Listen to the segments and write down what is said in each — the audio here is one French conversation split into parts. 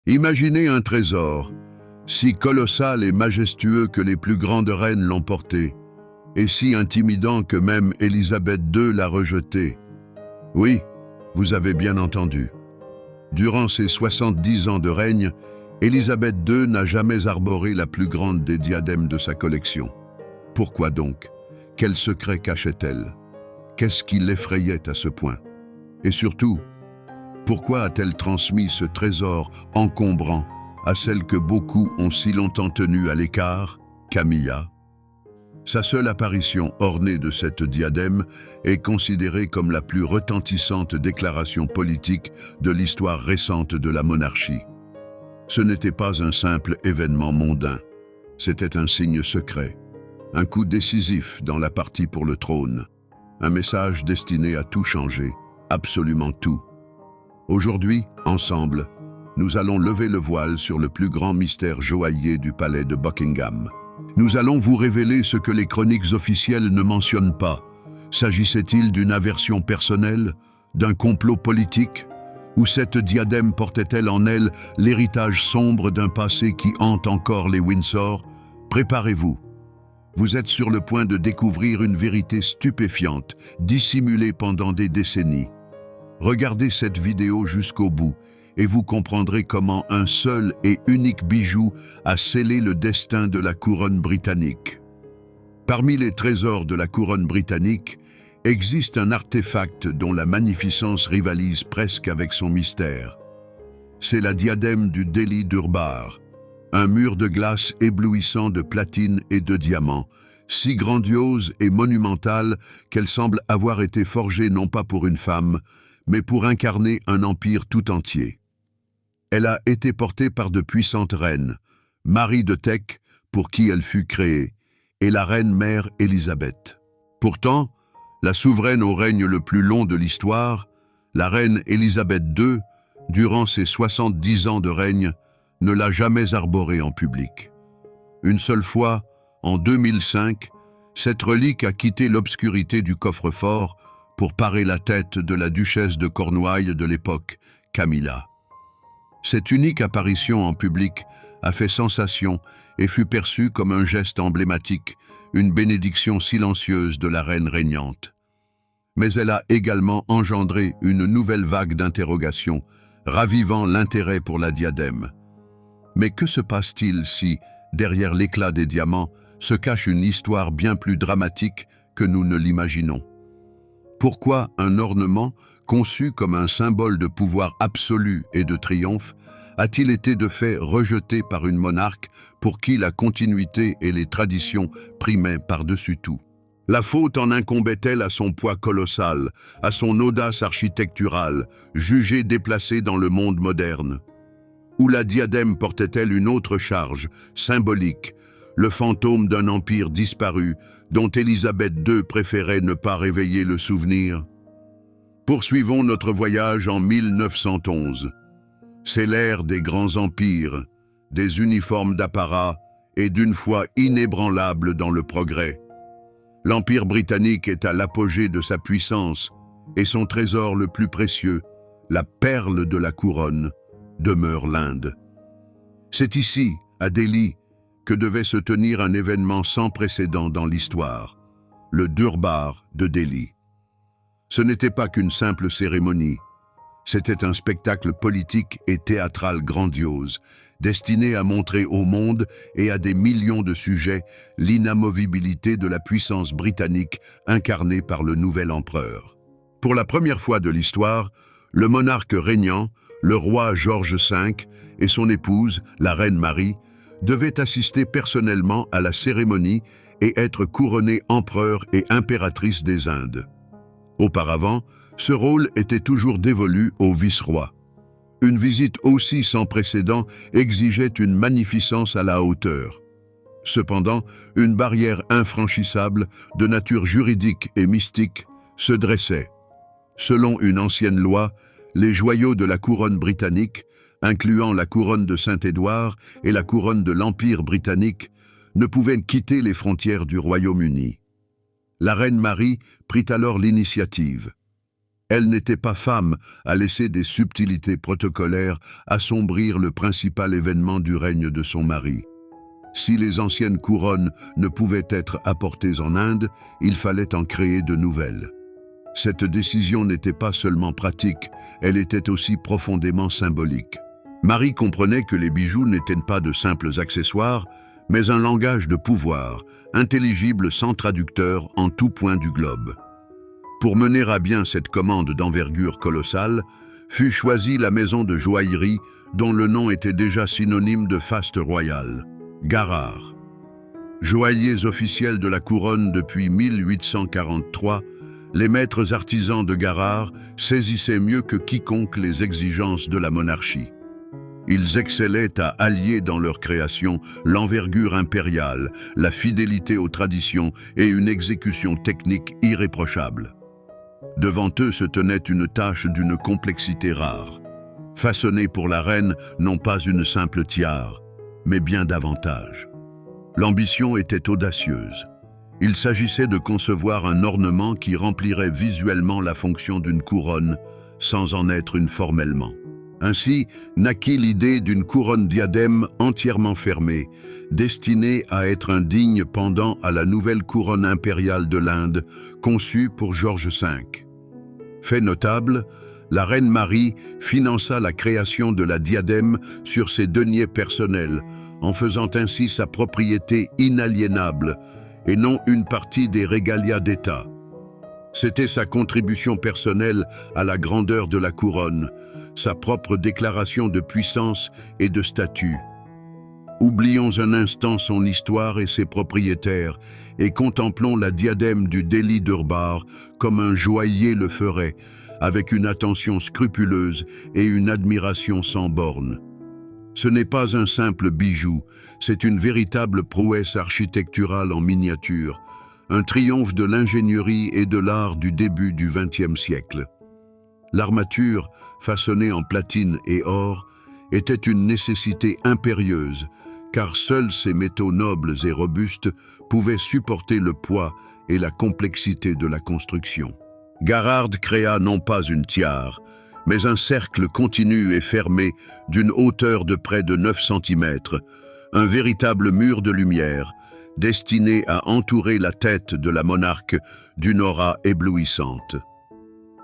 Imaginez un trésor, si colossal et majestueux que les plus grandes reines l'ont porté, et si intimidant que même Élisabeth II l'a rejeté. Oui, vous avez bien entendu. Durant ses 70 ans de règne, Élisabeth II n'a jamais arboré la plus grande des diadèmes de sa collection. Pourquoi donc? Quel secret cachait-elle? Qu'est-ce qui l'effrayait à ce point? Et surtout, pourquoi a-t-elle transmis ce trésor encombrant à celle que beaucoup ont si longtemps tenue à l'écart, Camilla? Sa seule apparition ornée de cette diadème est considérée comme la plus retentissante déclaration politique de l'histoire récente de la monarchie. Ce n'était pas un simple événement mondain, c'était un signe secret, un coup décisif dans la partie pour le trône, un message destiné à tout changer, absolument tout. Aujourd'hui, ensemble, nous allons lever le voile sur le plus grand mystère joaillier du palais de Buckingham. Nous allons vous révéler ce que les chroniques officielles ne mentionnent pas. S'agissait-il d'une aversion personnelle, d'un complot politique, ou cette diadème portait-elle en elle l'héritage sombre d'un passé qui hante encore les Windsor? Préparez-vous. Vous êtes sur le point de découvrir une vérité stupéfiante, dissimulée pendant des décennies. Regardez cette vidéo jusqu'au bout et vous comprendrez comment un seul et unique bijou a scellé le destin de la couronne britannique. Parmi les trésors de la couronne britannique, existe un artefact dont la magnificence rivalise presque avec son mystère. C'est la diadème du Delhi Durbar, un mur de glace éblouissant de platine et de diamants, si grandiose et monumentale qu'elle semble avoir été forgée non pas pour une femme, mais pour incarner un empire tout entier. Elle a été portée par de puissantes reines, Marie de Teck, pour qui elle fut créée, et la reine-mère Élisabeth. Pourtant, la souveraine au règne le plus long de l'histoire, la reine Élisabeth II, durant ses 70 ans de règne, ne l'a jamais arborée en public. Une seule fois, en 2005, cette relique a quitté l'obscurité du coffre-fort pour parer la tête de la duchesse de Cornouailles de l'époque, Camilla. Cette unique apparition en public a fait sensation et fut perçue comme un geste emblématique, une bénédiction silencieuse de la reine régnante. Mais elle a également engendré une nouvelle vague d'interrogations, ravivant l'intérêt pour la diadème. Mais que se passe-t-il si, derrière l'éclat des diamants, se cache une histoire bien plus dramatique que nous ne l'imaginons? Pourquoi un ornement, conçu comme un symbole de pouvoir absolu et de triomphe, a-t-il été de fait rejeté par une monarque pour qui la continuité et les traditions primaient par-dessus tout? La faute en incombait-elle à son poids colossal, à son audace architecturale, jugée déplacée dans le monde moderne? Ou la diadème portait-elle une autre charge, symbolique, le fantôme d'un empire disparu, dont Élisabeth II préférait ne pas réveiller le souvenir? Poursuivons notre voyage en 1911. C'est l'ère des grands empires, des uniformes d'apparat et d'une foi inébranlable dans le progrès. L'Empire britannique est à l'apogée de sa puissance et son trésor le plus précieux, la perle de la couronne, demeure l'Inde. C'est ici, à Delhi, que devait se tenir un événement sans précédent dans l'histoire, le Durbar de Delhi. Ce n'était pas qu'une simple cérémonie, c'était un spectacle politique et théâtral grandiose, destiné à montrer au monde et à des millions de sujets l'inamovibilité de la puissance britannique incarnée par le nouvel empereur. Pour la première fois de l'histoire, le monarque régnant, le roi George V et son épouse, la reine Marie, devaient assister personnellement à la cérémonie et être couronnés empereur et impératrice des Indes. Auparavant, ce rôle était toujours dévolu au vice-roi. Une visite aussi sans précédent exigeait une magnificence à la hauteur. Cependant, une barrière infranchissable, de nature juridique et mystique, se dressait. Selon une ancienne loi, les joyaux de la couronne britannique, incluant la couronne de Saint-Édouard et la couronne de l'Empire britannique, ne pouvaient quitter les frontières du Royaume-Uni. La reine Marie prit alors l'initiative. Elle n'était pas femme à laisser des subtilités protocolaires assombrir le principal événement du règne de son mari. Si les anciennes couronnes ne pouvaient être apportées en Inde, il fallait en créer de nouvelles. Cette décision n'était pas seulement pratique, elle était aussi profondément symbolique. Marie comprenait que les bijoux n'étaient pas de simples accessoires, mais un langage de pouvoir, intelligible sans traducteur en tout point du globe. Pour mener à bien cette commande d'envergure colossale, fut choisie la maison de joaillerie dont le nom était déjà synonyme de faste royale, Garrard. Joailliers officiels de la couronne depuis 1843, les maîtres artisans de Garrard saisissaient mieux que quiconque les exigences de la monarchie. Ils excellaient à allier dans leur création l'envergure impériale, la fidélité aux traditions et une exécution technique irréprochable. Devant eux se tenait une tâche d'une complexité rare. Façonner pour la reine non pas une simple tiare, mais bien davantage. L'ambition était audacieuse. Il s'agissait de concevoir un ornement qui remplirait visuellement la fonction d'une couronne, sans en être une formellement. Ainsi naquit l'idée d'une couronne diadème entièrement fermée, destinée à être un digne pendant à la nouvelle couronne impériale de l'Inde, conçue pour George V. Fait notable, la reine Marie finança la création de la diadème sur ses deniers personnels, en faisant ainsi sa propriété inaliénable, et non une partie des régalias d'État. C'était sa contribution personnelle à la grandeur de la couronne, sa propre déclaration de puissance et de statut. Oublions un instant son histoire et ses propriétaires et contemplons la diadème du Delhi Durbar comme un joaillier le ferait, avec une attention scrupuleuse et une admiration sans bornes. Ce n'est pas un simple bijou, c'est une véritable prouesse architecturale en miniature, un triomphe de l'ingénierie et de l'art du début du XXe siècle. L'armature, façonnée en platine et or, était une nécessité impérieuse, car seuls ces métaux nobles et robustes pouvaient supporter le poids et la complexité de la construction. Garrard créa non pas une tiare, mais un cercle continu et fermé d'une hauteur de près de 9 cm, un véritable mur de lumière, destiné à entourer la tête de la monarque d'une aura éblouissante.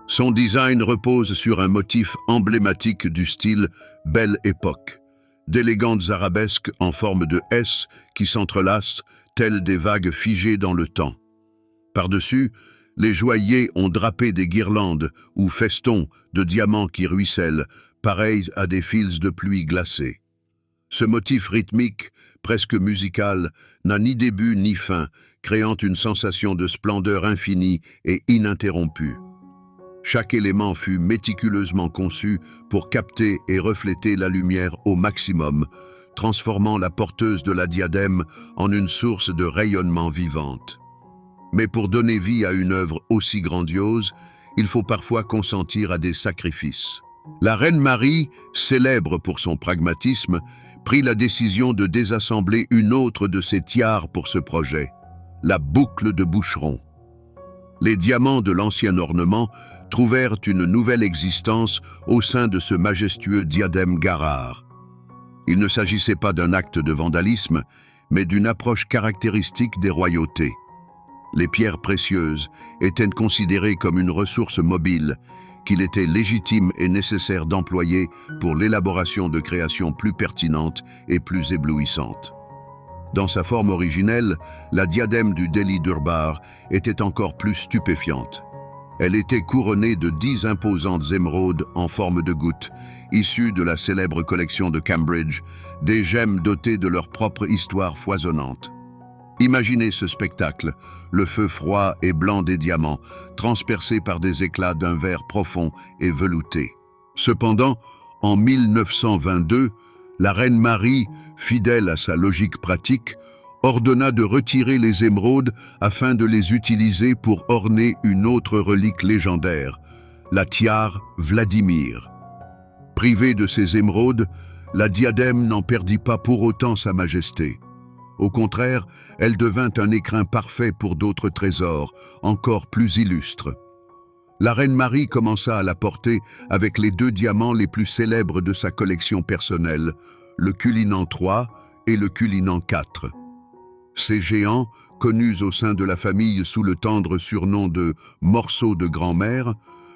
Son design repose sur un motif emblématique du style Belle Époque, d'élégantes arabesques en forme de S qui s'entrelacent telles des vagues figées dans le temps. Par-dessus, les joailliers ont drapé des guirlandes ou festons de diamants qui ruissellent, pareils à des fils de pluie glacée. Ce motif rythmique, presque musical, n'a ni début ni fin, créant une sensation de splendeur infinie et ininterrompue. Chaque élément fut méticuleusement conçu pour capter et refléter la lumière au maximum, transformant la porteuse de la diadème en une source de rayonnement vivante. Mais pour donner vie à une œuvre aussi grandiose, il faut parfois consentir à des sacrifices. La reine Marie, célèbre pour son pragmatisme, prit la décision de désassembler une autre de ses tiares pour ce projet, la boucle de Boucheron. Les diamants de l'ancien ornement trouvèrent une nouvelle existence au sein de ce majestueux diadème Garrard. Il ne s'agissait pas d'un acte de vandalisme, mais d'une approche caractéristique des royautés. Les pierres précieuses étaient considérées comme une ressource mobile qu'il était légitime et nécessaire d'employer pour l'élaboration de créations plus pertinentes et plus éblouissantes. Dans sa forme originelle, la diadème du Delhi Durbar était encore plus stupéfiante. Elle était couronnée de 10 imposantes émeraudes en forme de gouttes, issues de la célèbre collection de Cambridge, des gemmes dotées de leur propre histoire foisonnante. Imaginez ce spectacle, le feu froid et blanc des diamants, transpercés par des éclats d'un vert profond et velouté. Cependant, en 1922, la reine Marie, fidèle à sa logique pratique, ordonna de retirer les émeraudes afin de les utiliser pour orner une autre relique légendaire, la tiare Vladimir. Privée de ces émeraudes, la diadème n'en perdit pas pour autant sa majesté. Au contraire, elle devint un écrin parfait pour d'autres trésors, encore plus illustres. La reine Marie commença à la porter avec les 2 diamants les plus célèbres de sa collection personnelle, le Cullinan III et le Cullinan IV. Ces géants, connus au sein de la famille sous le tendre surnom de morceaux de grand-mère,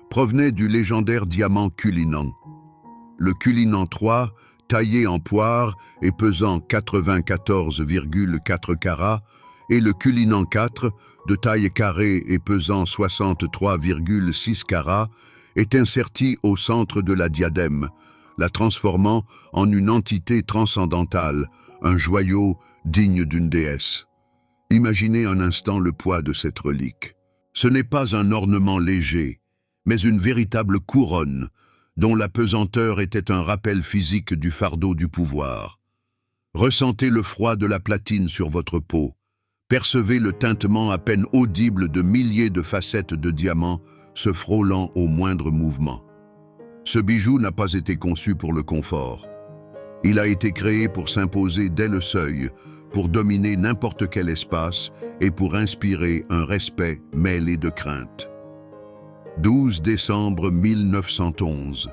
provenaient du légendaire diamant Cullinan. Le Cullinan III, taillé en poire et pesant 94,4 carats, et le Cullinan IV, de taille carrée et pesant 63,6 carats, est inserti au centre de la diadème, la transformant en une entité transcendantale, un joyau digne d'une déesse. Imaginez un instant le poids de cette relique. Ce n'est pas un ornement léger, mais une véritable couronne, dont la pesanteur était un rappel physique du fardeau du pouvoir. Ressentez le froid de la platine sur votre peau. Percevez le tintement à peine audible de milliers de facettes de diamants se frôlant au moindre mouvement. Ce bijou n'a pas été conçu pour le confort. Il a été créé pour s'imposer dès le seuil, pour dominer n'importe quel espace et pour inspirer un respect mêlé de crainte. 12 décembre 1911.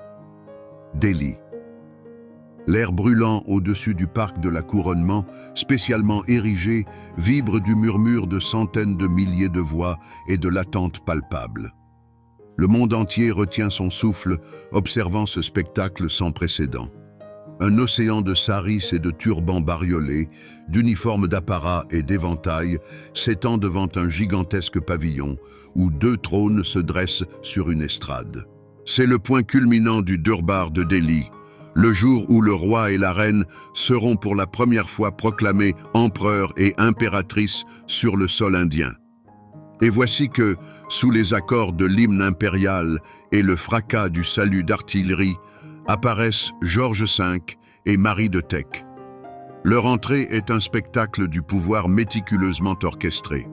Delhi. L'air brûlant au-dessus du parc de la Couronnement, spécialement érigé, vibre du murmure de centaines de milliers de voix et de l'attente palpable. Le monde entier retient son souffle, observant ce spectacle sans précédent. Un océan de saris et de turbans bariolés, d'uniformes d'apparat et d'éventails, s'étend devant un gigantesque pavillon où 2 trônes se dressent sur une estrade. C'est le point culminant du Durbar de Delhi, le jour où le roi et la reine seront pour la première fois proclamés empereurs et impératrices sur le sol indien. Et voici que, sous les accords de l'hymne impérial et le fracas du salut d'artillerie, apparaissent George V et Marie de Teck. Leur entrée est un spectacle du pouvoir méticuleusement orchestré.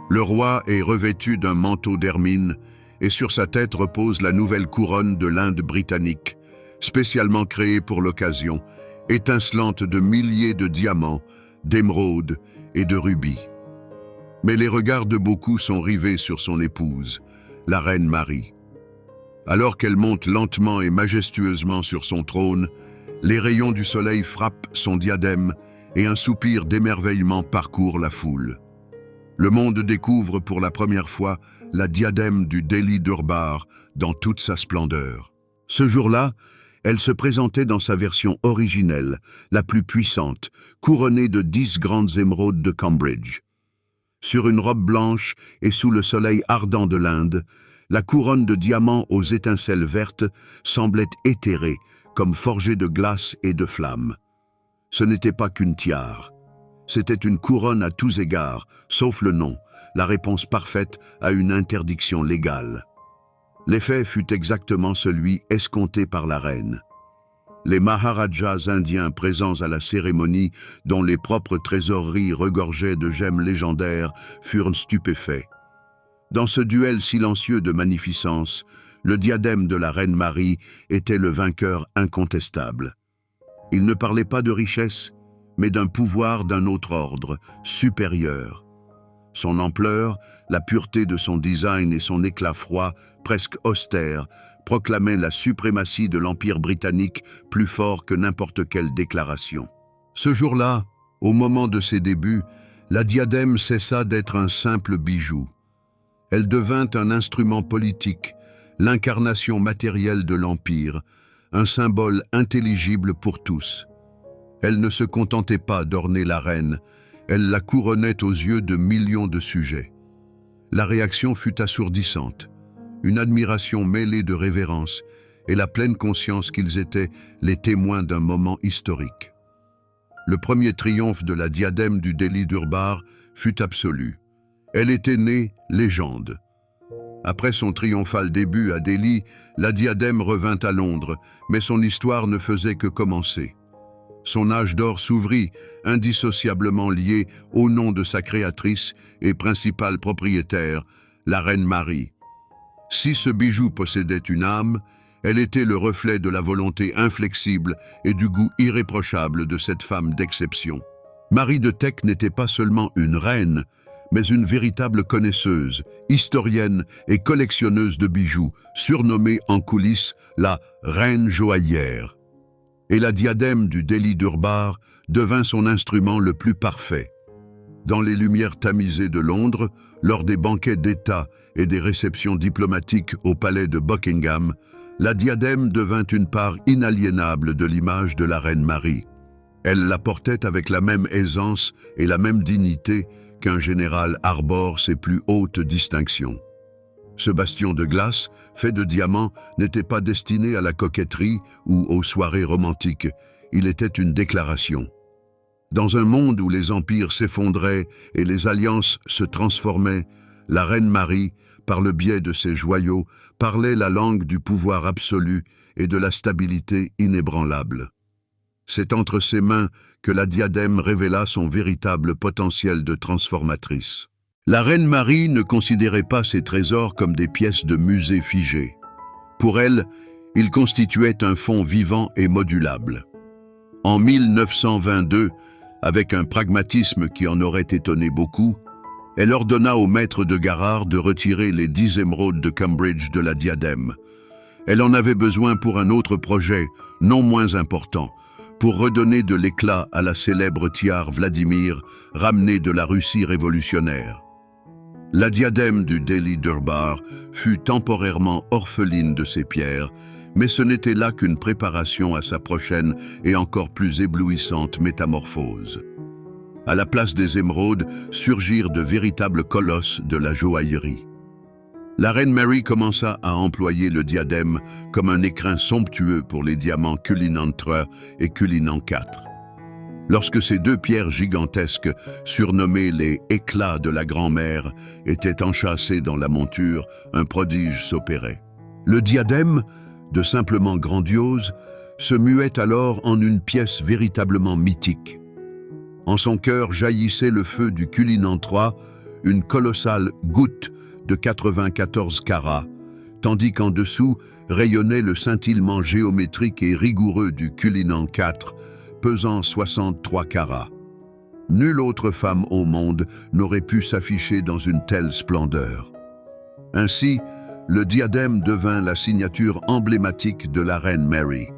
Le roi est revêtu d'un manteau d'hermine et sur sa tête repose la nouvelle couronne de l'Inde britannique, spécialement créée pour l'occasion, étincelante de milliers de diamants, d'émeraudes et de rubis. Mais les regards de beaucoup sont rivés sur son épouse, la reine Marie. Alors qu'elle monte lentement et majestueusement sur son trône, les rayons du soleil frappent son diadème et un soupir d'émerveillement parcourt la foule. Le monde découvre pour la première fois la diadème du Delhi Durbar dans toute sa splendeur. Ce jour-là, elle se présentait dans sa version originelle, la plus puissante, couronnée de 10 grandes émeraudes de Cambridge. Sur une robe blanche et sous le soleil ardent de l'Inde, la couronne de diamants aux étincelles vertes semblait éthérée, comme forgée de glace et de flammes. Ce n'était pas qu'une tiare. C'était une couronne à tous égards, sauf le nom, la réponse parfaite à une interdiction légale. L'effet fut exactement celui escompté par la reine. Les Maharajas indiens présents à la cérémonie, dont les propres trésoreries regorgeaient de gemmes légendaires, furent stupéfaits. Dans ce duel silencieux de magnificence, le diadème de la reine Marie était le vainqueur incontestable. Il ne parlait pas de richesse, mais d'un pouvoir d'un autre ordre, supérieur. Son ampleur, la pureté de son design et son éclat froid, presque austère, proclamaient la suprématie de l'Empire britannique plus fort que n'importe quelle déclaration. Ce jour-là, au moment de ses débuts, la diadème cessa d'être un simple bijou. Elle devint un instrument politique, l'incarnation matérielle de l'Empire, un symbole intelligible pour tous. Elle ne se contentait pas d'orner la reine, elle la couronnait aux yeux de millions de sujets. La réaction fut assourdissante, une admiration mêlée de révérence et la pleine conscience qu'ils étaient les témoins d'un moment historique. Le premier triomphe de la diadème du Delhi Durbar fut absolu. Elle était née légende. Après son triomphal début à Delhi, la diadème revint à Londres, mais son histoire ne faisait que commencer. Son âge d'or s'ouvrit, indissociablement lié au nom de sa créatrice et principale propriétaire, la reine Marie. Si ce bijou possédait une âme, elle était le reflet de la volonté inflexible et du goût irréprochable de cette femme d'exception. Marie de Teck n'était pas seulement une reine, mais une véritable connaisseuse, historienne et collectionneuse de bijoux, surnommée en coulisses la Reine Joaillière. Et la diadème du Delhi Durbar devint son instrument le plus parfait. Dans les lumières tamisées de Londres, lors des banquets d'État et des réceptions diplomatiques au palais de Buckingham, la diadème devint une part inaliénable de l'image de la reine Marie. Elle la portait avec la même aisance et la même dignité qu'un général arbore ses plus hautes distinctions. Ce bastion de glace, fait de diamants, n'était pas destiné à la coquetterie ou aux soirées romantiques. Il était une déclaration. Dans un monde où les empires s'effondraient et les alliances se transformaient, la reine Marie, par le biais de ses joyaux, parlait la langue du pouvoir absolu et de la stabilité inébranlable. C'est entre ses mains que la diadème révéla son véritable potentiel de transformatrice. La reine Marie ne considérait pas ses trésors comme des pièces de musée figées. Pour elle, ils constituaient un fonds vivant et modulable. En 1922, avec un pragmatisme qui en aurait étonné beaucoup, elle ordonna au maître de Garrard de retirer les 10 émeraudes de Cambridge de la diadème. Elle en avait besoin pour un autre projet, non moins important, pour redonner de l'éclat à la célèbre tiare Vladimir, ramenée de la Russie révolutionnaire. La diadème du Delhi Durbar fut temporairement orpheline de ses pierres, mais ce n'était là qu'une préparation à sa prochaine et encore plus éblouissante métamorphose. À la place des émeraudes surgirent de véritables colosses de la joaillerie. La reine Mary commença à employer le diadème comme un écrin somptueux pour les diamants Cullinan III et Cullinan IV. Lorsque ces deux pierres gigantesques, surnommées les « éclats de la grand-mère », étaient enchâssées dans la monture, un prodige s'opérait. Le diadème, de simplement grandiose, se muait alors en une pièce véritablement mythique. En son cœur jaillissait le feu du Cullinan III, une colossale goutte de 94 carats, tandis qu'en dessous rayonnait le scintillement géométrique et rigoureux du Cullinan IV, pesant 63 carats. Nulle autre femme au monde n'aurait pu s'afficher dans une telle splendeur. Ainsi, le diadème devint la signature emblématique de la reine Mary.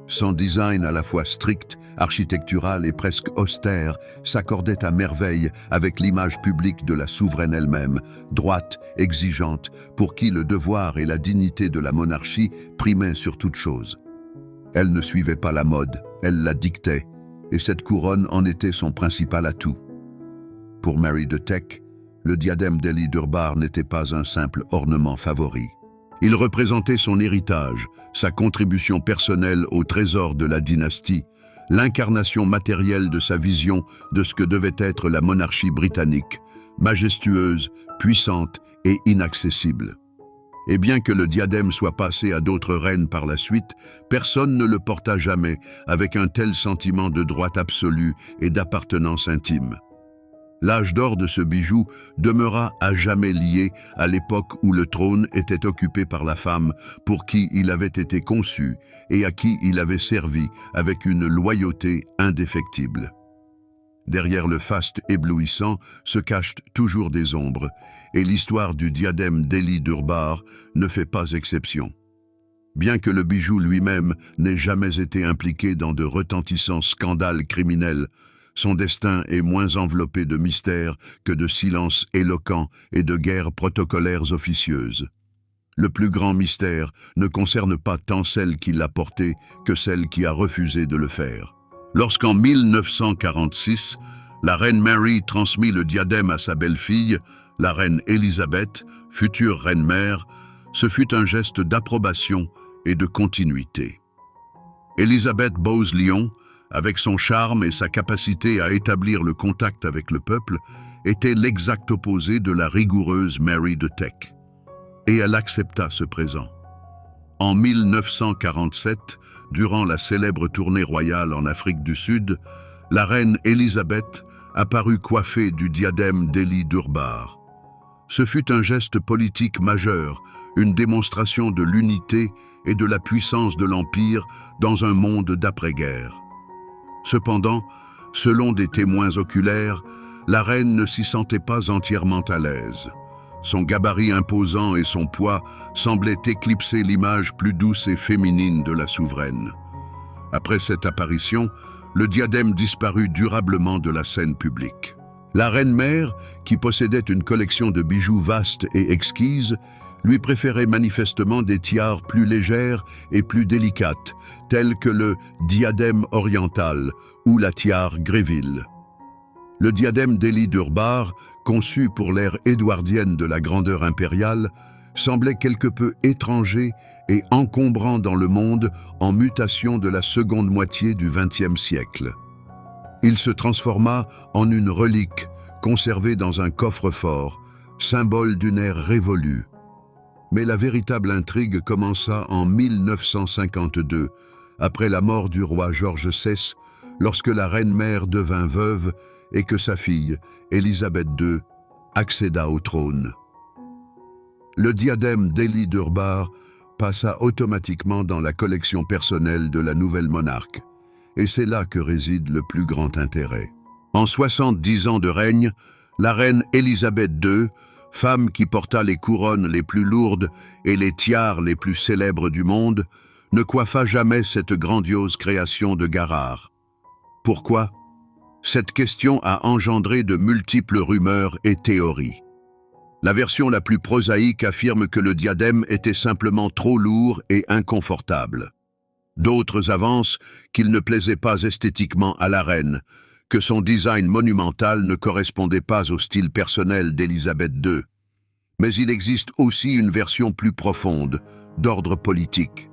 Son design à la fois strict, architectural et presque austère s'accordait à merveille avec l'image publique de la souveraine elle-même, droite, exigeante, pour qui le devoir et la dignité de la monarchie primaient sur toute chose. Elle ne suivait pas la mode, elle la dictait, et cette couronne en était son principal atout. Pour Mary de Teck, le diadème Delhi Durbar n'était pas un simple ornement favori. Il représentait son héritage, sa contribution personnelle au trésor de la dynastie, l'incarnation matérielle de sa vision de ce que devait être la monarchie britannique, majestueuse, puissante et inaccessible. Et bien que le diadème soit passé à d'autres reines par la suite, personne ne le porta jamais avec un tel sentiment de droit absolu et d'appartenance intime. L'âge d'or de ce bijou demeura à jamais lié à l'époque où le trône était occupé par la femme pour qui il avait été conçu et à qui il avait servi avec une loyauté indéfectible. Derrière le faste éblouissant se cachent toujours des ombres, et l'histoire du diadème Delhi Durbar ne fait pas exception. Bien que le bijou lui-même n'ait jamais été impliqué dans de retentissants scandales criminels, son destin est moins enveloppé de mystères que de silences éloquents et de guerres protocolaires officieuses. Le plus grand mystère ne concerne pas tant celle qui l'a porté que celle qui a refusé de le faire. Lorsqu'en 1946, la reine Mary transmit le diadème à sa belle-fille, la reine Élisabeth, future reine-mère, ce fut un geste d'approbation et de continuité. Élisabeth Bowes-Lyon, avec son charme et sa capacité à établir le contact avec le peuple, était l'exact opposé de la rigoureuse Mary de Teck. Et elle accepta ce présent. En 1947, durant la célèbre tournée royale en Afrique du Sud, la reine Élisabeth apparut coiffée du diadème Delhi Durbar. Ce fut un geste politique majeur, une démonstration de l'unité et de la puissance de l'Empire dans un monde d'après-guerre. Cependant, selon des témoins oculaires, la reine ne s'y sentait pas entièrement à l'aise. Son gabarit imposant et son poids semblaient éclipser l'image plus douce et féminine de la souveraine. Après cette apparition, le diadème disparut durablement de la scène publique. La reine-mère, qui possédait une collection de bijoux vaste et exquise, lui préférait manifestement des tiares plus légères et plus délicates, telles que le diadème oriental ou la tiare Gréville. Le diadème d'Élie-Durbar, conçu pour l'ère édouardienne de la grandeur impériale, semblait quelque peu étranger et encombrant dans le monde en mutation de la seconde moitié du XXe siècle. Il se transforma en une relique conservée dans un coffre-fort, symbole d'une ère révolue. Mais la véritable intrigue commença en 1952, après la mort du roi George VI, lorsque la reine-mère devint veuve et que sa fille, Élisabeth II, accéda au trône. Le diadème d'Élie-Durbar passa automatiquement dans la collection personnelle de la nouvelle monarque, et c'est là que réside le plus grand intérêt. En 70 ans de règne, la reine Élisabeth II, femme qui porta les couronnes les plus lourdes et les tiares les plus célèbres du monde, ne coiffa jamais cette grandiose création de Garrard. Pourquoi? Cette question a engendré de multiples rumeurs et théories. La version la plus prosaïque affirme que le diadème était simplement trop lourd et inconfortable. D'autres avancent qu'il ne plaisait pas esthétiquement à la reine, que son design monumental ne correspondait pas au style personnel d'Élisabeth II. Mais il existe aussi une version plus profonde, d'ordre politique.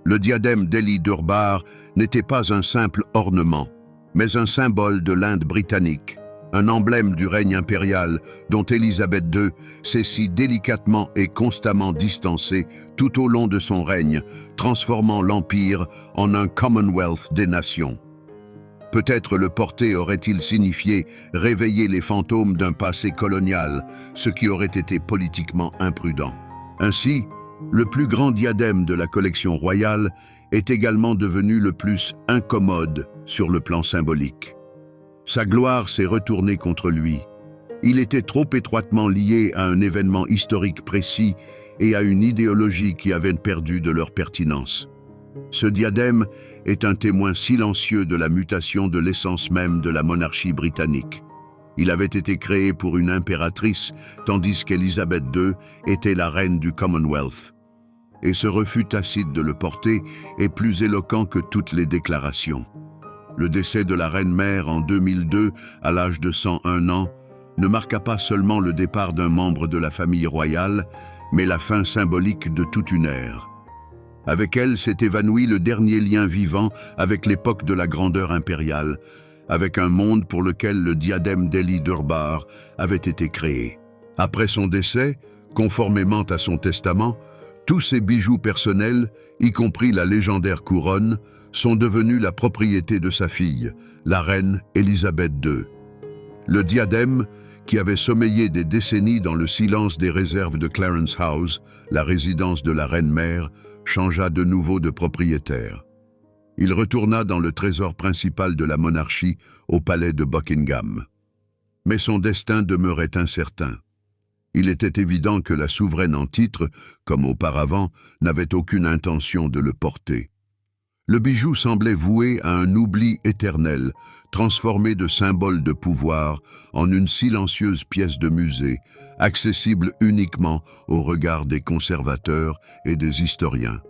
Le diadème d'Élie-Durbar n'était pas un simple ornement, mais un symbole de l'Inde britannique, un emblème du règne impérial dont Élisabeth II s'est si délicatement et constamment distancée tout au long de son règne, transformant l'Empire en un Commonwealth des nations. Peut-être le porter aurait-il signifié réveiller les fantômes d'un passé colonial, ce qui aurait été politiquement imprudent. Ainsi, le plus grand diadème de la collection royale est également devenu le plus incommode sur le plan symbolique. Sa gloire s'est retournée contre lui. Il était trop étroitement lié à un événement historique précis et à une idéologie qui avaient perdu de leur pertinence. Ce diadème est un témoin silencieux de la mutation de l'essence même de la monarchie britannique. Il avait été créé pour une impératrice, tandis qu'Élisabeth II était la reine du Commonwealth. Et ce refus tacite de le porter est plus éloquent que toutes les déclarations. Le décès de la reine-mère en 2002, à l'âge de 101 ans, ne marqua pas seulement le départ d'un membre de la famille royale, mais la fin symbolique de toute une ère. Avec elle s'est évanoui le dernier lien vivant avec l'époque de la grandeur impériale, avec un monde pour lequel le diadème d'Élie-Durbar avait été créé. Après son décès, conformément à son testament, tous ses bijoux personnels, y compris la légendaire couronne, sont devenus la propriété de sa fille, la reine Élisabeth II. Le diadème, qui avait sommeillé des décennies dans le silence des réserves de Clarence House, la résidence de la reine-mère, changea de nouveau de propriétaire. Il retourna dans le trésor principal de la monarchie, au palais de Buckingham. Mais son destin demeurait incertain. Il était évident que la souveraine en titre, comme auparavant, n'avait aucune intention de le porter. Le bijou semblait voué à un oubli éternel, transformé de symbole de pouvoir en une silencieuse pièce de musée, accessible uniquement au regard des conservateurs et des historiens.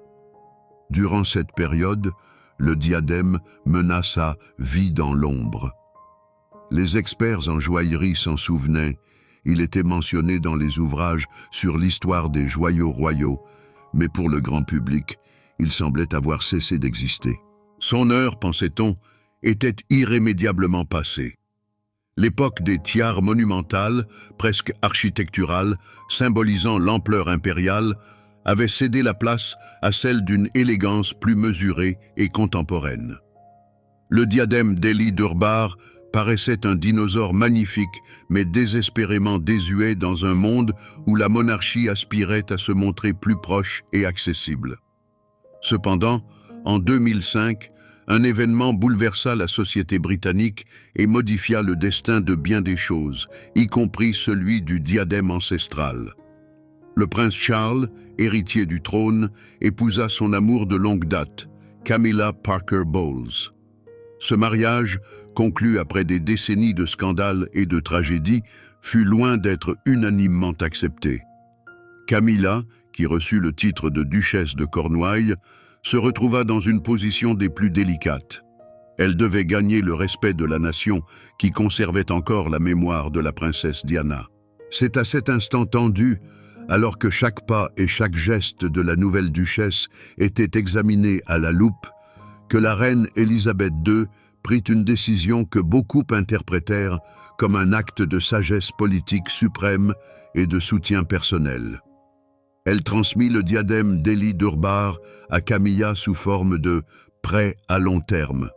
Durant cette période, le diadème mena sa vie dans l'ombre. Les experts en joaillerie s'en souvenaient. Il était mentionné dans les ouvrages sur l'histoire des joyaux royaux, mais pour le grand public, il semblait avoir cessé d'exister. Son heure, pensait-on, était irrémédiablement passée. L'époque des tiares monumentales, presque architecturales, symbolisant l'ampleur impériale, avait cédé la place à celle d'une élégance plus mesurée et contemporaine. Le diadème d'Élie-Durbar paraissait un dinosaure magnifique, mais désespérément désuet dans un monde où la monarchie aspirait à se montrer plus proche et accessible. Cependant, en 2005, Un événement bouleversa la société britannique et modifia le destin de bien des choses, y compris celui du diadème ancestral. Le prince Charles, héritier du trône, épousa son amour de longue date, Camilla Parker Bowles. Ce mariage, conclu après des décennies de scandales et de tragédies, fut loin d'être unanimement accepté. Camilla, qui reçut le titre de duchesse de Cornouailles, se retrouva dans une position des plus délicates. Elle devait gagner le respect de la nation qui conservait encore la mémoire de la princesse Diana. C'est à cet instant tendu, alors que chaque pas et chaque geste de la nouvelle duchesse étaient examinés à la loupe, que la reine Élisabeth II prit une décision que beaucoup interprétèrent comme un acte de sagesse politique suprême et de soutien personnel. Elle transmit le diadème d'Élie d'Urbar à Camilla sous forme de prêt à long terme.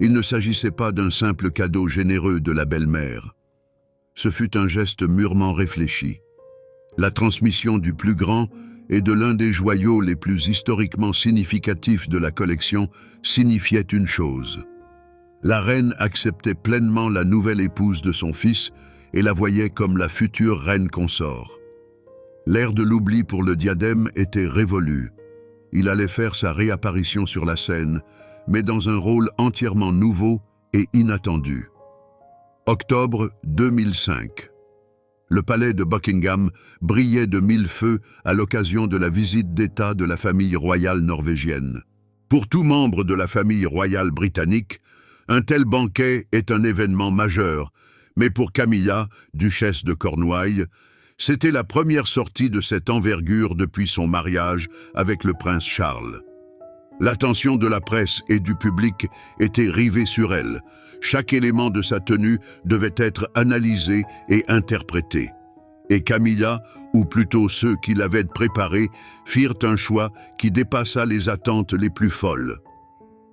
Il ne s'agissait pas d'un simple cadeau généreux de la belle-mère. Ce fut un geste mûrement réfléchi. La transmission du plus grand et de l'un des joyaux les plus historiquement significatifs de la collection signifiait une chose. La reine acceptait pleinement la nouvelle épouse de son fils et la voyait comme la future reine consort. L'ère de l'oubli pour le diadème était révolue. Il allait faire sa réapparition sur la scène, mais dans un rôle entièrement nouveau et inattendu. Octobre 2005. Le palais de Buckingham brillait de mille feux à l'occasion de la visite d'État de la famille royale norvégienne. Pour tout membre de la famille royale britannique, un tel banquet est un événement majeur, mais pour Camilla, duchesse de Cornouailles, c'était la première sortie de cette envergure depuis son mariage avec le prince Charles. L'attention de la presse et du public était rivée sur elle. Chaque élément de sa tenue devait être analysé et interprété. Et Camilla, ou plutôt ceux qui l'avaient préparée, firent un choix qui dépassa les attentes les plus folles.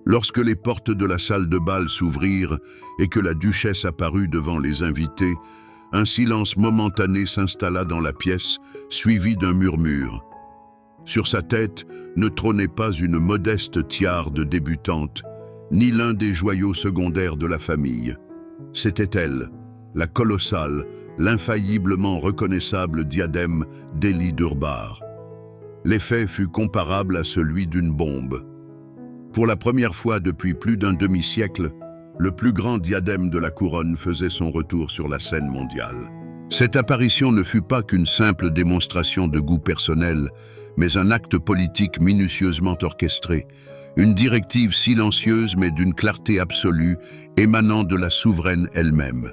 Lorsque les portes de la salle de bal s'ouvrirent et que la duchesse apparut devant les invités, un silence momentané s'installa dans la pièce, suivi d'un murmure. Sur sa tête ne trônait pas une modeste tiare de débutante, ni l'un des joyaux secondaires de la famille. C'était elle, la colossale, l'infailliblement reconnaissable diadème d'Élie d'Urbar. L'effet fut comparable à celui d'une bombe. Pour la première fois depuis plus d'un demi-siècle, le plus grand diadème de la couronne faisait son retour sur la scène mondiale. Cette apparition ne fut pas qu'une simple démonstration de goût personnel, mais un acte politique minutieusement orchestré, une directive silencieuse mais d'une clarté absolue émanant de la souveraine elle-même.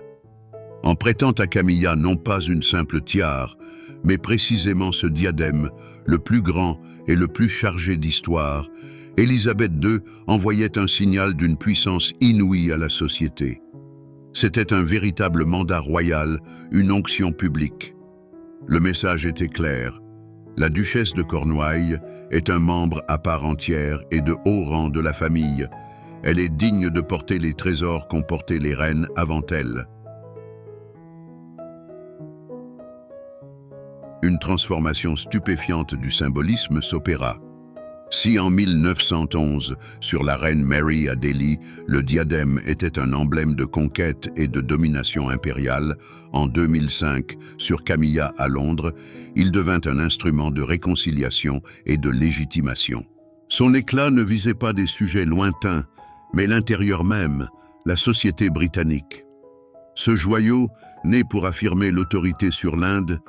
En prêtant à Camilla non pas une simple tiare, mais précisément ce diadème, le plus grand et le plus chargé d'histoire, Élisabeth II envoyait un signal d'une puissance inouïe à la société. C'était un véritable mandat royal, une onction publique. Le message était clair. La duchesse de Cornouailles est un membre à part entière et de haut rang de la famille. Elle est digne de porter les trésors qu'ont portés les reines avant elle. Une transformation stupéfiante du symbolisme s'opéra. Si en 1911, sur la reine Mary à Delhi, le diadème était un emblème de conquête et de domination impériale, en 2005, sur Camilla à Londres, il devint un instrument de réconciliation et de légitimation. Son éclat ne visait pas des sujets lointains, mais l'intérieur même, la société britannique. Ce joyau, né pour affirmer l'autorité sur l'Inde,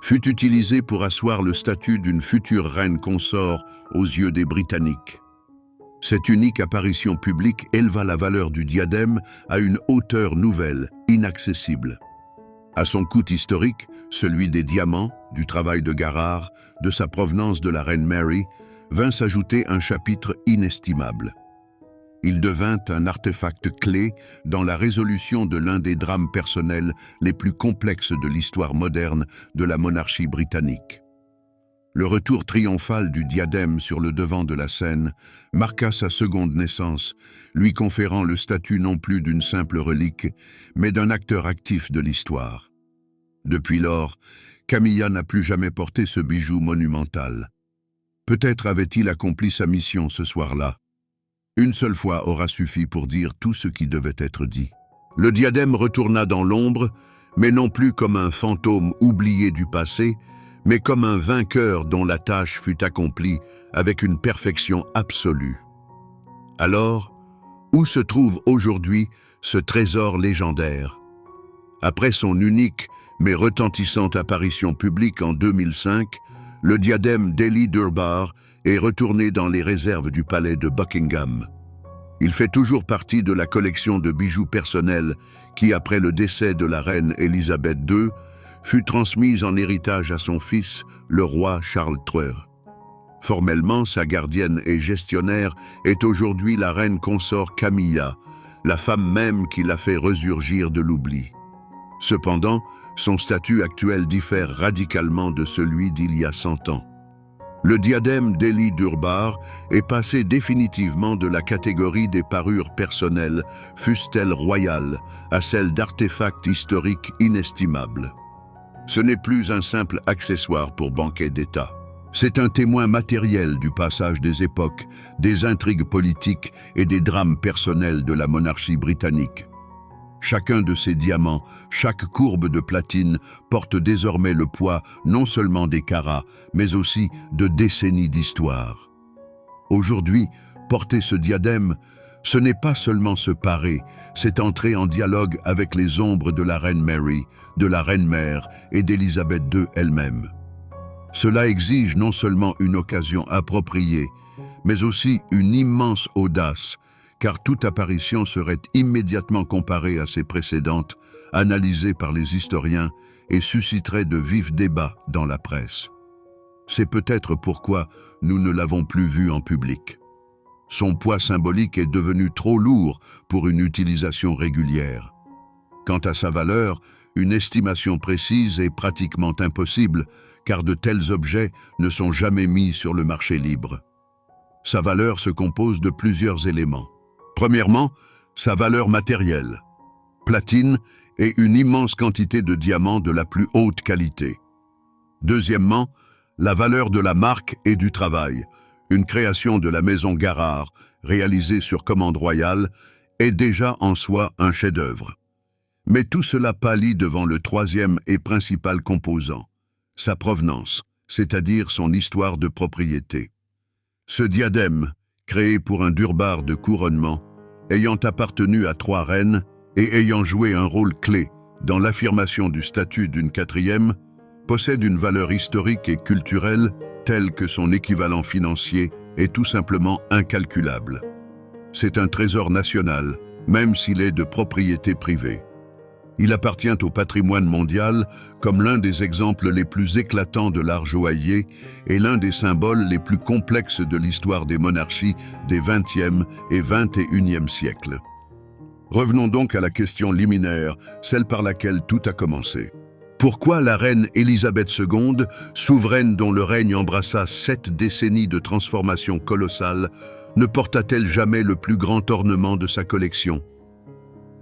fut utilisé pour asseoir le statut d'une future reine consort aux yeux des Britanniques. Cette unique apparition publique éleva la valeur du diadème à une hauteur nouvelle, inaccessible. À son coût historique, celui des diamants, du travail de Garrard, de sa provenance de la reine Mary, vint s'ajouter un chapitre inestimable. Il devint un artefact clé dans la résolution de l'un des drames personnels les plus complexes de l'histoire moderne de la monarchie britannique. Le retour triomphal du diadème sur le devant de la scène marqua sa seconde naissance, lui conférant le statut non plus d'une simple relique, mais d'un acteur actif de l'histoire. Depuis lors, Camilla n'a plus jamais porté ce bijou monumental. Peut-être avait-il accompli sa mission ce soir-là. Une seule fois aura suffi pour dire tout ce qui devait être dit. Le diadème retourna dans l'ombre, mais non plus comme un fantôme oublié du passé, mais comme un vainqueur dont la tâche fut accomplie avec une perfection absolue. Alors, où se trouve aujourd'hui ce trésor légendaire? Après son unique mais retentissante apparition publique en 2005, le diadème Delhi Durbar est retourné dans les réserves du palais de Buckingham. Il fait toujours partie de la collection de bijoux personnels qui, après le décès de la reine Élisabeth II, fut transmise en héritage à son fils, le roi Charles III. Formellement, sa gardienne et gestionnaire est aujourd'hui la reine consort Camilla, la femme même qui l'a fait ressurgir de l'oubli. Cependant, son statut actuel diffère radicalement de celui d'il y a 100 ans. Le diadème Delhi Durbar est passé définitivement de la catégorie des parures personnelles, fussent-elles royales, à celle d'artefacts historiques inestimables. Ce n'est plus un simple accessoire pour banquet d'État. C'est un témoin matériel du passage des époques, des intrigues politiques et des drames personnels de la monarchie britannique. Chacun de ces diamants, chaque courbe de platine porte désormais le poids non seulement des carats, mais aussi de décennies d'histoire. Aujourd'hui, porter ce diadème, ce n'est pas seulement se parer, c'est entrer en dialogue avec les ombres de la reine Mary, de la reine-mère et d'Élisabeth II elle-même. Cela exige non seulement une occasion appropriée, mais aussi une immense audace, car toute apparition serait immédiatement comparée à ses précédentes, analysée par les historiens et susciterait de vifs débats dans la presse. C'est peut-être pourquoi nous ne l'avons plus vu en public. Son poids symbolique est devenu trop lourd pour une utilisation régulière. Quant à sa valeur, une estimation précise est pratiquement impossible, car de tels objets ne sont jamais mis sur le marché libre. Sa valeur se compose de plusieurs éléments. Premièrement, sa valeur matérielle, platine et une immense quantité de diamants de la plus haute qualité. Deuxièmement, la valeur de la marque et du travail, une création de la maison Garrard, réalisée sur commande royale, est déjà en soi un chef-d'œuvre. Mais tout cela pâlit devant le troisième et principal composant, sa provenance, c'est-à-dire son histoire de propriété. Ce diadème, créé pour un durbar de couronnement, ayant appartenu à 3 reines et ayant joué un rôle clé dans l'affirmation du statut d'une 4e, possède une valeur historique et culturelle telle que son équivalent financier est tout simplement incalculable. C'est un trésor national, même s'il est de propriété privée. Il appartient au patrimoine mondial comme l'un des exemples les plus éclatants de l'art joaillier et l'un des symboles les plus complexes de l'histoire des monarchies des XXe et XXIe siècles. Revenons donc à la question liminaire, celle par laquelle tout a commencé. Pourquoi la reine Élisabeth II, souveraine dont le règne embrassa 7 décennies de transformations colossales, ne porta-t-elle jamais le plus grand ornement de sa collection?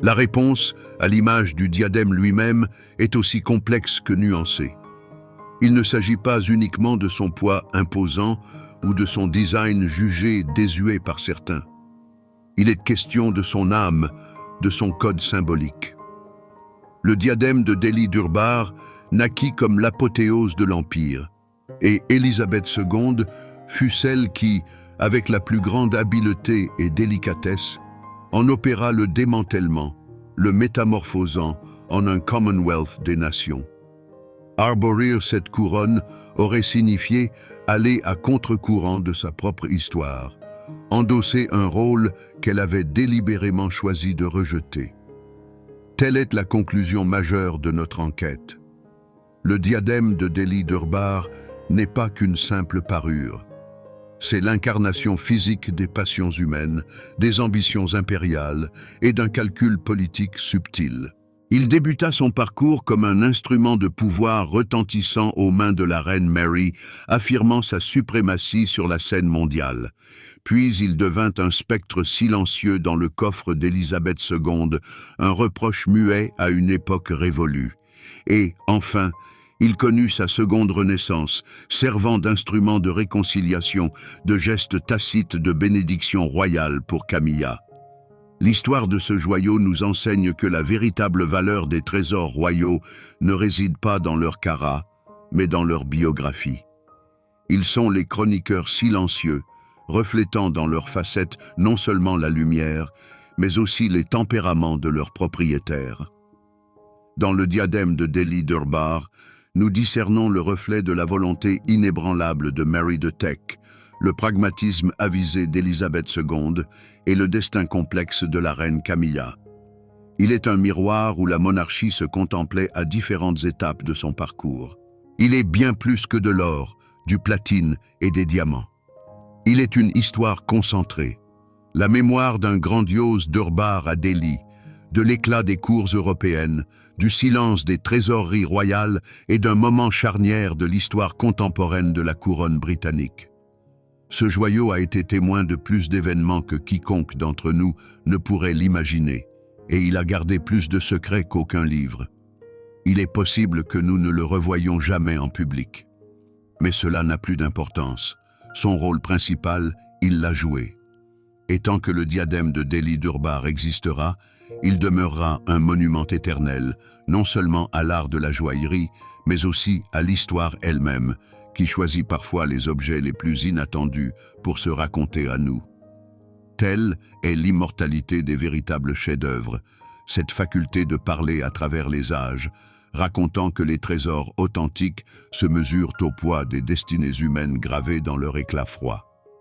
La réponse, à l'image du diadème lui-même, est aussi complexe que nuancée. Il ne s'agit pas uniquement de son poids imposant ou de son design jugé désuet par certains. Il est question de son âme, de son code symbolique. Le diadème de Delhi Durbar naquit comme l'apothéose de l'Empire, et Élisabeth II fut celle qui, avec la plus grande habileté et délicatesse, en opéra le démantèlement, le métamorphosant en un Commonwealth des nations. Arborir cette couronne aurait signifié aller à contre-courant de sa propre histoire, endosser un rôle qu'elle avait délibérément choisi de rejeter. Telle est la conclusion majeure de notre enquête. Le diadème de Delhi Durbar n'est pas qu'une simple parure. C'est l'incarnation physique des passions humaines, des ambitions impériales et d'un calcul politique subtil. Il débuta son parcours comme un instrument de pouvoir retentissant aux mains de la reine Mary, affirmant sa suprématie sur la scène mondiale. Puis il devint un spectre silencieux dans le coffre d'Élisabeth II, un reproche muet à une époque révolue. Et, enfin, Il connut sa seconde renaissance, servant d'instrument de réconciliation, de geste tacite de bénédiction royale pour Camilla. L'histoire de ce joyau nous enseigne que la véritable valeur des trésors royaux ne réside pas dans leur carat, mais dans leur biographie. Ils sont les chroniqueurs silencieux, reflétant dans leurs facettes non seulement la lumière, mais aussi les tempéraments de leurs propriétaires. Dans le diadème de Delhi Durbar, nous discernons le reflet de la volonté inébranlable de Mary de Teck, le pragmatisme avisé d'Élisabeth II et le destin complexe de la reine Camilla. Il est un miroir où la monarchie se contemplait à différentes étapes de son parcours. Il est bien plus que de l'or, du platine et des diamants. Il est une histoire concentrée, la mémoire d'un grandiose Durbar à Delhi, de l'éclat des cours européennes, du silence des trésoreries royales et d'un moment charnière de l'histoire contemporaine de la couronne britannique. Ce joyau a été témoin de plus d'événements que quiconque d'entre nous ne pourrait l'imaginer, et il a gardé plus de secrets qu'aucun livre. Il est possible que nous ne le revoyions jamais en public. Mais cela n'a plus d'importance. Son rôle principal, il l'a joué. Et tant que le diadème de Delhi Durbar existera, il demeurera un monument éternel, non seulement à l'art de la joaillerie, mais aussi à l'histoire elle-même, qui choisit parfois les objets les plus inattendus pour se raconter à nous. Telle est l'immortalité des véritables chefs-d'œuvre, cette faculté de parler à travers les âges, racontant que les trésors authentiques se mesurent au poids des destinées humaines gravées dans leur éclat froid.